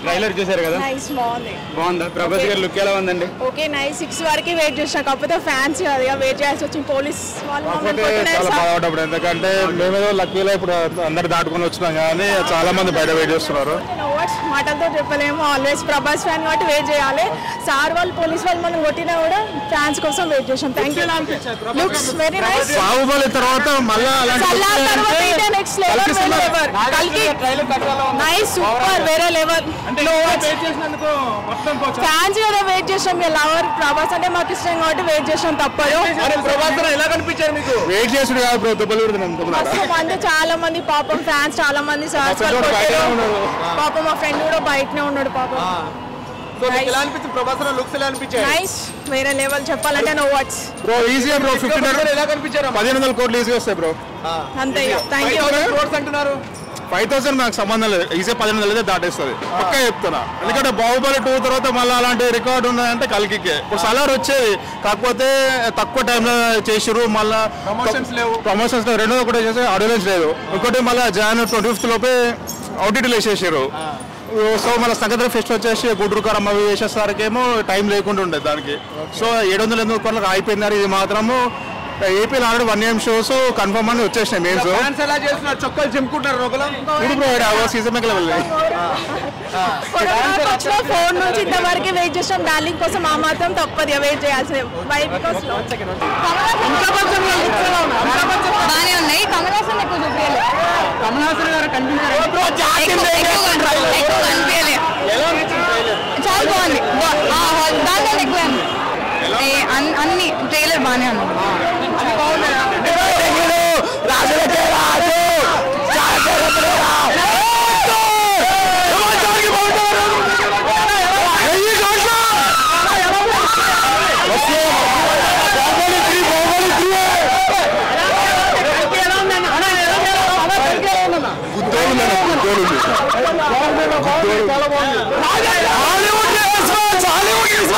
Trailer చూసారు కదా? Nice, బాగుంది. బాగుందా? ప్రభాస్ గారి లుక్ ఎలా ఉందండి? Okay nice. 6 వరకు వెయిట్ చేసిన, కాకపోతే ఫ్యాన్స్ కదా వెయిట్ చేయాల్సి వచ్చింది. పోలీస్ వాళ్ళు చాలా బాగుంటుంది. ఎందుకంటే మేమేదో లక్కీలో ఇప్పుడు అందరు దాటుకుని వచ్చినాం కానీ చాలా మంది బయట వెయిట్ చేస్తున్నారు. మాటలతో చెప్పలేము. ఆల్వేస్ ప్రభాస్ ఫ్యాన్ కాబట్టి వెయిట్ చేయాలి. సార్ వాళ్ళు పోలీస్ వాళ్ళు మనం కొట్టినా కూడా ఫ్యాన్స్ కోసం వెయిట్ చేసాం. Thank you. Looks very nice. Baahubali తర్వాత మళ్ళీ నైస్, సూపర్, వేరే లెవెల్. ఫ్యాన్స్ కదా వెయిట్ చేసాం. లవర్ ప్రభాస్ అంటే మాకు ఇష్టం కాబట్టి వెయిట్ చేసాం. తప్పదు. వెయిట్ చేసుడు మంది చాలా మంది పాపం ఫ్యాన్స్ చాలా మంది పాపం మా ఫ్రెండ్ కూడా బయటనే ఉన్నాడు పాపం. నైస్, వేరే లెవెల్. చెప్పాలంటే no words bro. Easy bro. 1500 కోట్లు ఈజీ వస్తాయి బ్రో. అంతే. Thank you. 5000 నాకు సంబంధం లేదు. ఈజీ 1500 అయితే దాటేస్తుంది పక్క చెప్తున్నా. ఎందుకంటే బాహుబలి 2 తర్వాత మళ్ళీ అలాంటి రికార్డు ఉన్నదంటే కల్కికే. ఇప్పుడు సలార్ వచ్చేది, కాకపోతే తక్కువ టైంలో చేసిరు. మళ్ళీ ప్రమోషన్స్ లేవు. రెండోది ఒకటి చేసి ఆడియన్స్ లేదు. ఇంకోటి మళ్ళీ Jan 25th లోపే OTTలు వేసేసారు. సో మన సంక్రాంతి ఫెస్ట్ వచ్చేసి గుడ్రుకారం అవి వేసేసరికేమో టైం లేకుండా ఉండేది దానికి. సో 700 కోట్లకు అయిపోయింది. ఇది మాత్రము ఏపీలో ఆల్రెడీ 1 AM షోస్ కన్ఫర్మ్ అని వచ్చేసినాయి. మెయిన్స్ చొక్కలు చెంపుకుంటారు. సీజన్ ఫోన్ నుంచి ఇంతవరకు వెయిట్ చేసాం. డార్లింగ్ కోసం ఆ మాత్రం తప్పదు వెయిట్ చేయాల్సింది. బాగానే ఉన్నాయి. కమల్ హాసన్ ఎక్కువ చూపించాలి. కమల్ హాసన్ గారు కనిపించారు. చాలా బాగుంది. దాంట్లో ఎక్కువ అన్ని ట్రైలర్ బాగానే ఉంది. Hollywood is